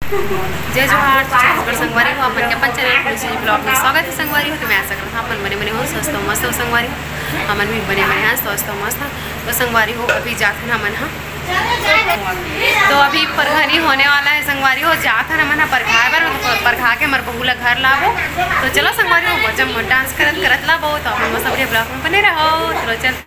जय जोहार छत्तीसगढ़ संगवारी हो अपन के अपन चैनल पुलिस ब्लॉग में स्वागत है। संगवारी हो तो मैं आशा करता हूँ अपन बने बने हो स्वस्थ हो मस्त हो। संगवारी हो हमन भी बने बने हैं स्वस्थ हो मस्त। तो संगवारी हो अभी जाते हैं हमन हाँ तो अभी परघनी होने वाला है। संगवारी हो जाते हैं हमन परघाए बर परघा के हमारे बहू ला घर लाबो। तो चलो संगवारी हो जब डांस करत लाबो तो अपन मस्त ब्लॉग में बने रहो। चलो चल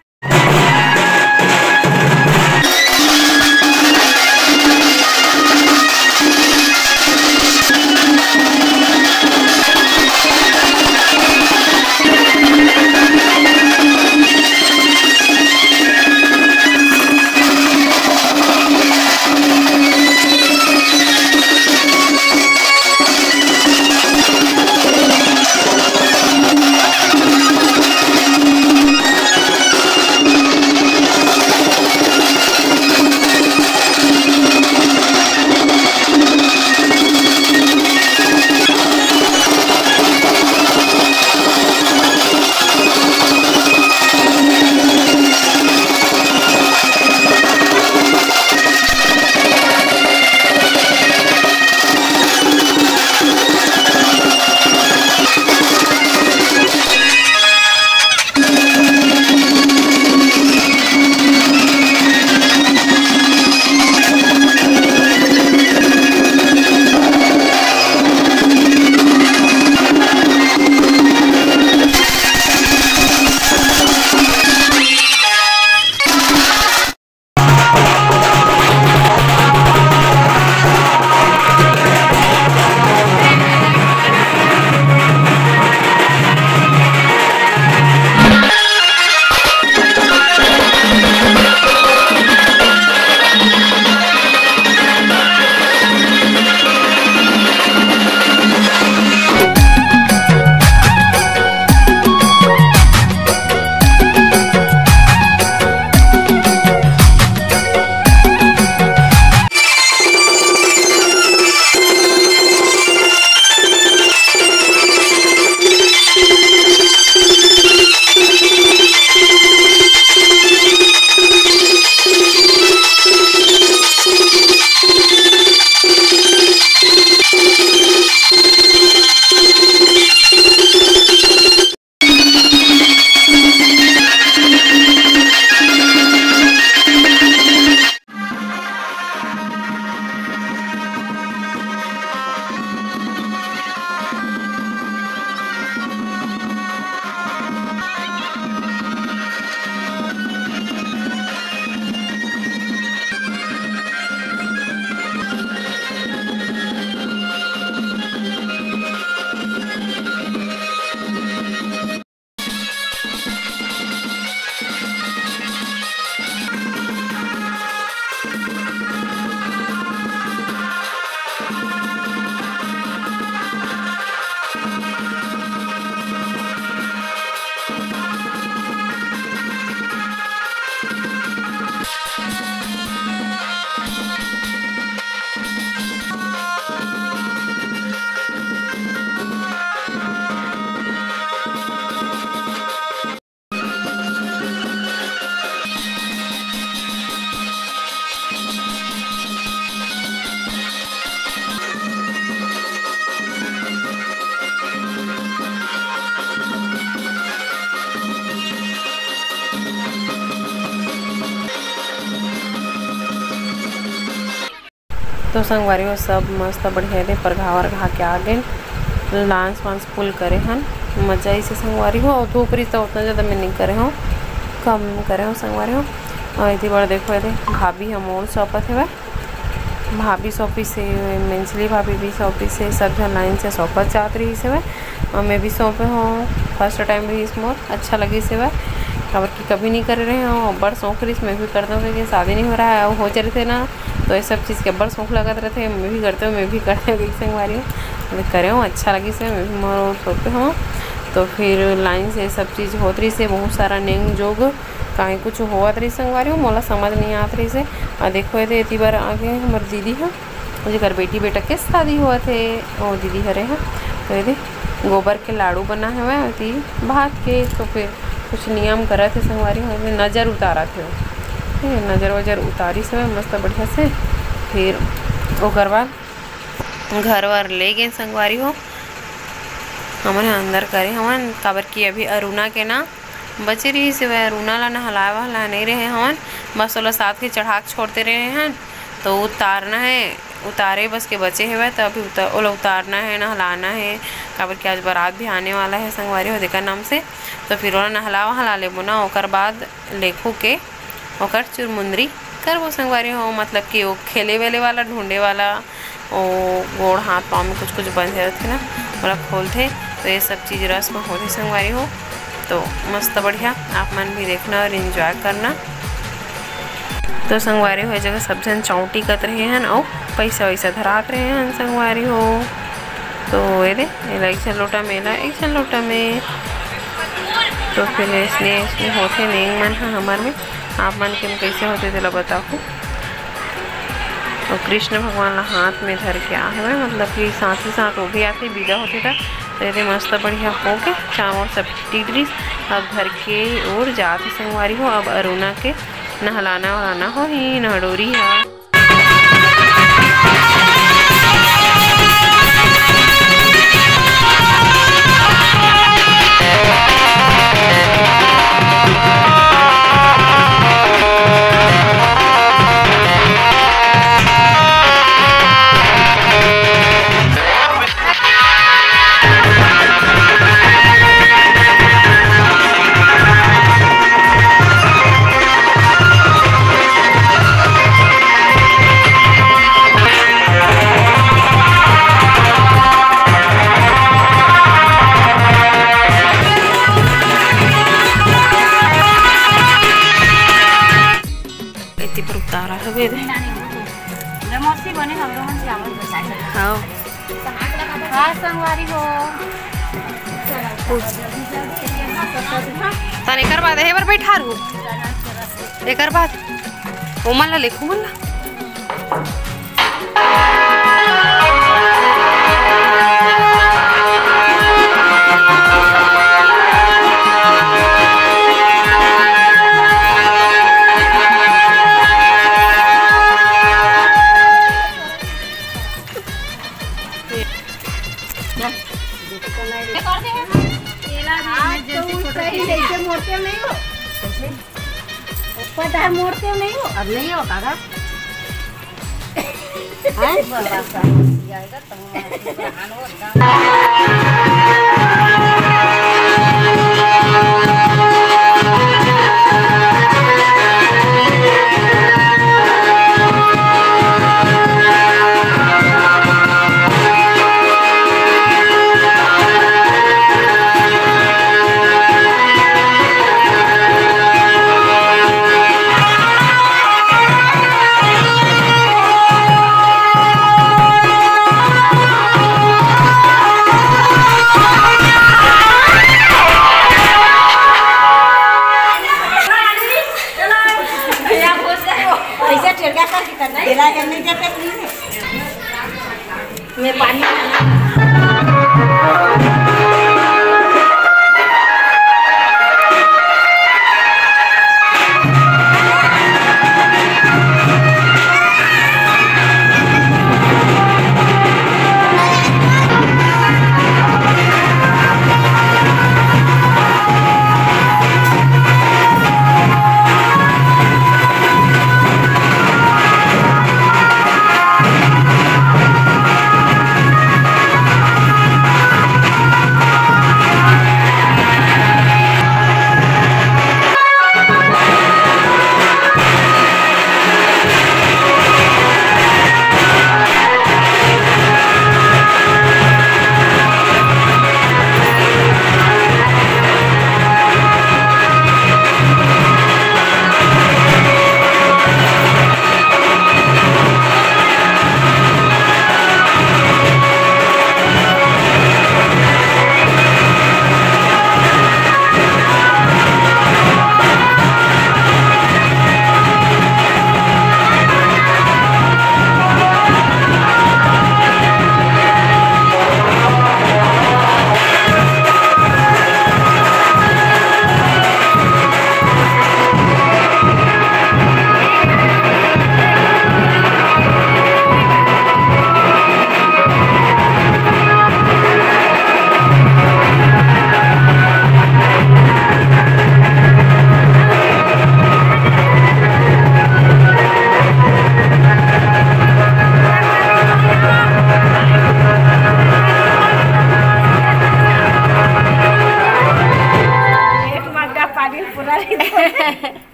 तो संगवारी हो सब मस्त बढ़िया दे परघा वरघा के आ गए डांस वांस फुल करे हन मजा ही से संगवारी हो। और धूप रही तो उतना ज़्यादा मैं नहीं करे हूँ कम करे हूँ संगवारी हो। और इतनी बार देखो ये भाभी हम और सौंपत है भाभी सौंपी से मंजली भाभी भी सौंपी से सब जन लाइन से सौंपत जात रही से और मैं भी सौंपे हूँ फर्स्ट टाइम रही इसमें अच्छा लगी से खबर की कभी नहीं कर रहे हो बड़ शौक रही मैं भी करता हूँ क्योंकि शादी नहीं हो रहा है हो जा रहे थे ना तो ये सब चीज़ के बड़ शौक लगा रहते हैं। मैं भी करते हूँ मैं भी करते हूँ संगवारी हूँ करे हूँ अच्छा लगी से मैं भी मोर सोते हूँ। तो फिर लाइन से सब चीज़ होत रही से बहुत सारा नेंग जोग कहीं कुछ होत रही संगवारी हूँ मोला समझ नहीं आत रही से। और देखो ये इतनी बार आगे हमारे दीदी है जेकर बेटी बेटा के शादी हुआ थे वो दीदी हरे हैं। तो ये गोबर के लाड़ू बना है भात के। तो फिर कुछ नियम करा थे संगवारी में नज़र उतारा थे नज़र वजर उतारी से मस्त बढ़िया से। फिर ओकर बाद घर वर ले गए संगवारी हो। हमन अंदर करे हमन काबर की अभी अरुणा के ना बचे रही सिवाय अरुणा ला नहलाए वहला नहीं रहे हमन, बस ओला साथ के चढ़ा के छोड़ते रहे हैं। तो उतारना है, उतारे बस के बचे है तो अभी ओला उतारना है, नहलाना है, काबर की आज बारात भी आने वाला है संगवारी हो देकर नाम से। तो फिर ओला नहला वहला लेबो ना, ओकर बाद लेखू के ओकर चुरमुंदरी करबो संगवारी हो। मतलब कि वो खेले वेले वाला ढूंढे वाला ओ गोड़ हाथ पाँव में कुछ कुछ बंध जाते ना, ओला खोलते। तो ये सब चीज़ रस्म होती संगवारी हो। तो मस्त बढ़िया आप मन भी देखना और एंजॉय करना। तो संगवारी हो जगह सब जन चौंटी कत रहे हैं और पैसा वैसा धरात रहे हैं संगवारी हो। तो ये दे एक झन लोटा मेला एक झन लोटा में। तो फिर इसने होते नहीं मन हाँ हमार में आप मन के कैसे होते तेला बताओ। और कृष्ण भगवान ला हाथ में धर के आहे मतलब कि साथ ही साथ वो भी आते विदा होते था। तो ये मस्त बढ़िया हो के चावल सब टिड्रिस अब घर के ओर जाते संगवारी हो। अब अरुणा के नहलाना वहलाना हो ही नहडोरी है। तारा है हाँ हाँ संगवारी हो तने कर बाद है बार बैठा रू एकर बाद ओ मन ला लिखू मन ला मोड़ते नहीं हो अब नहीं हो काका मैं पानी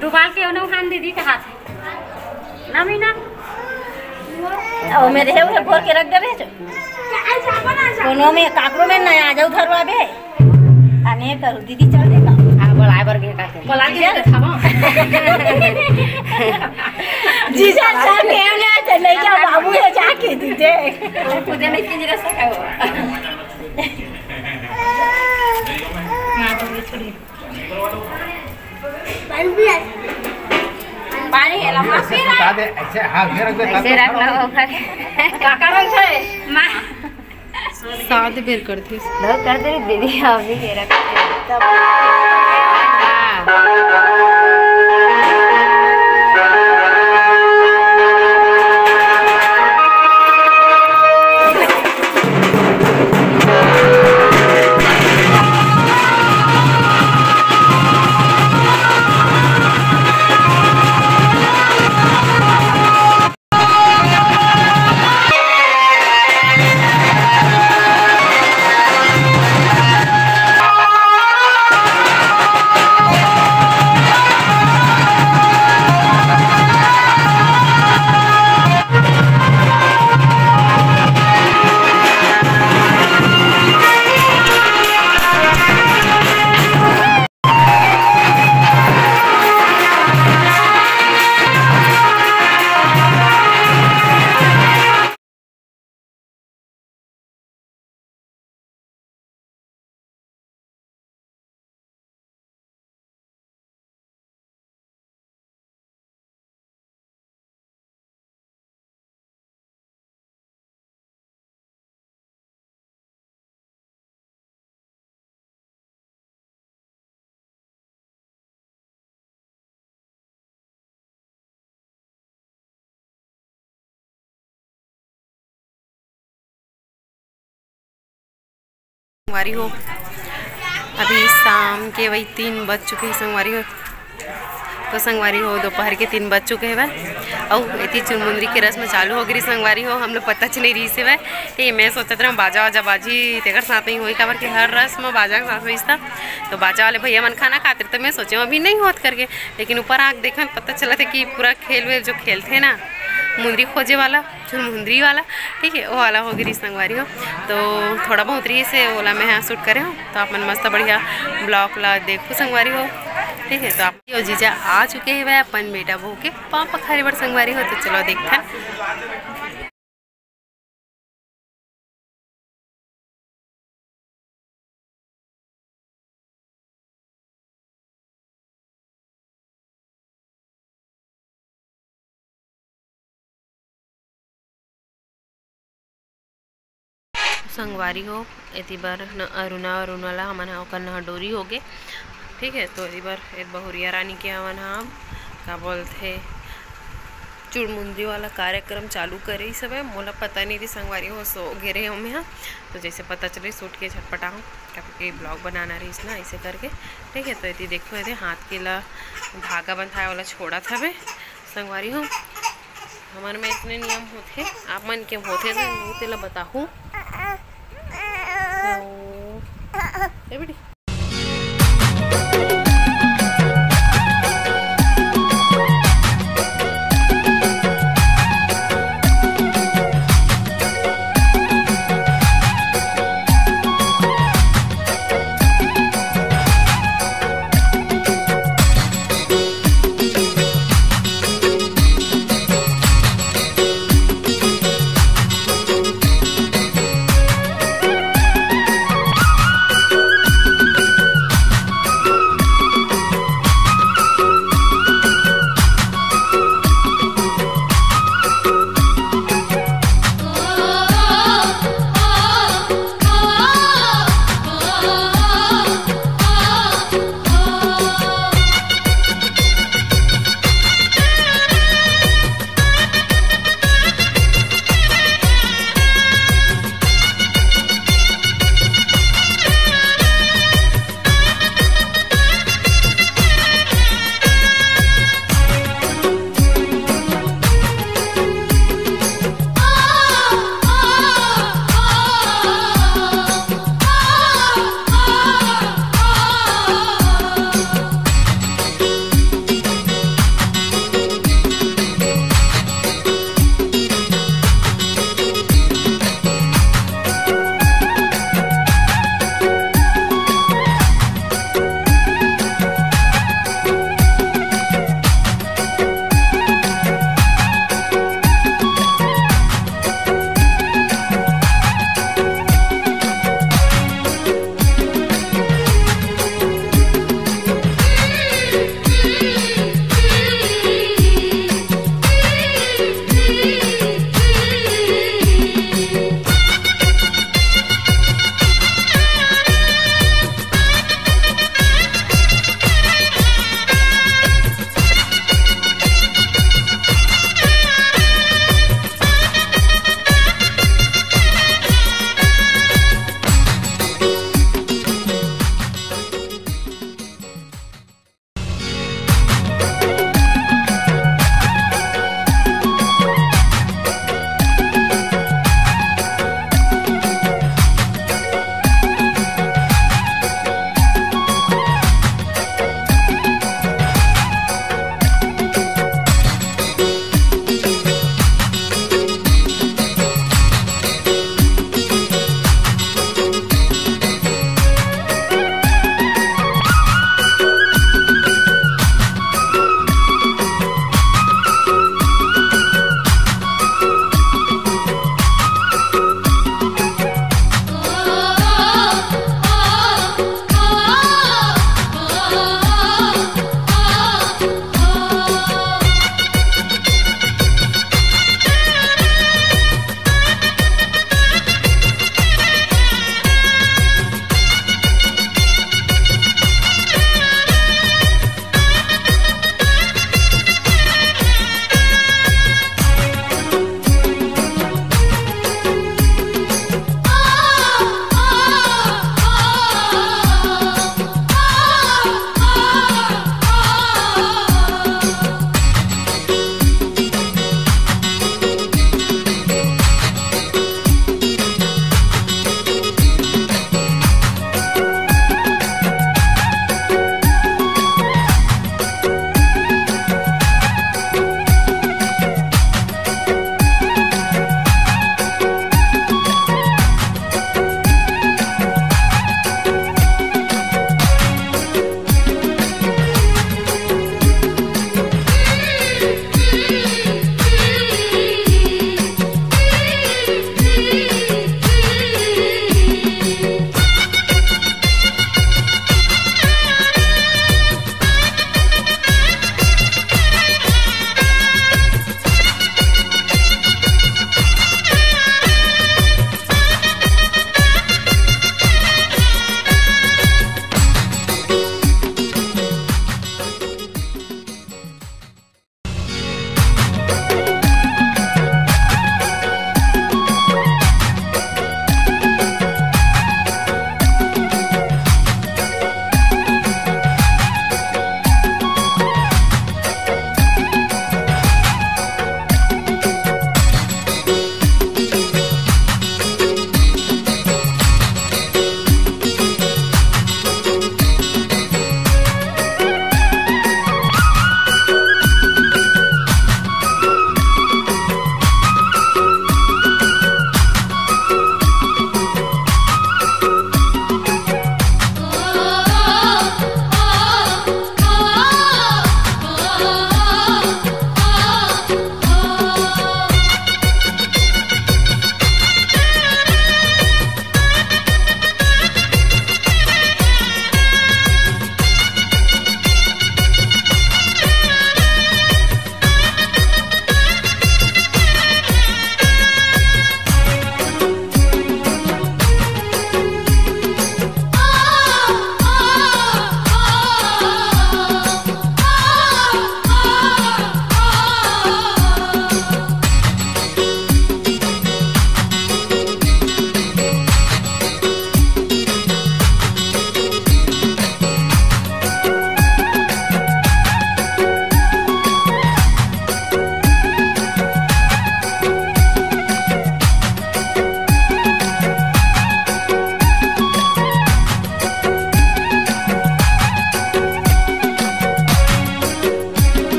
डुबाल के उन्हें खान दीदी के हाथ ना मीना और मेरे है भोर के रख देबे कोनो में काकरो में ना आ जाऊ धरवा बे आने करू दीदी चल देगा आ बोलाए बर के काके बोला दे खाबो जीजा जाके ले चले जा बाबू है जाके दीदे पूजा नहीं किंजरा सका हां तो छोड़ी पानी है लम्बा फिर बता दे ऐसे हां घेर रख दे ऐसे रख लो फिर काका रख है मां साथ बेर कर दी लो कर दे दीदी अभी घेर रख तब संगवारी हो अभी शाम के वही 3 बज चुके हैं संगवारी हो। तो संगवारी हो दोपहर के 3 बज चुके हैं वह और इतनी चुनमुंदरी की रस्म चालू हो गई संगवारी हो। हम लोग पता चली रही से वह ये मैं सोचा था बाजा वाजा बाजी तेकर साथ ही हुई खबर कि हर रस्म बाजा के साथ हुई था। तो बाजा वाले भैया मन खाना खाते तो मैं सोचे अभी नहीं होत करके, लेकिन ऊपर आग देखा पता चला था कि पूरा खेल वेल जो खेलते ना मुंदरी खोजे वाला मुंदरी वाला ठीक है वो वाला हो गई संगवारी हो। तो थोड़ा बहुत रही से ओला मैं यहाँ शूट करे हो तो आप मन मस्त बढ़िया ब्लॉग ला देखो संगवारी हो ठीक है। तो आप जीजा आ चुके हैं वह अपन बेटा बहू के पापा खारी बड़ संगवारी हो। तो चलो देखते हैं। संगवारी हो इतनी बार न अरुणा अरुणाला हमन हा डोरी हो गए ठीक है। तो इतनी बार एक बहुरिया रानी के हमन हा का बोलते चुड़मुंदी वाला कार्यक्रम चालू करे ही सब है। मोला पता नहीं थी संगवारी हो सो घेरे हम यहाँ तो जैसे पता चले सूट के झटपटा हूँ क्योंकि ब्लॉग बनाना रही ना ऐसे करके ठीक है। तो इतनी देखो ये हाथ के ला धागा बंधाए वाला छोड़ा था वे संगवारी हो। हमारे में इतने नियम होते आप मन के होते तो तेला बताऊँ बेटी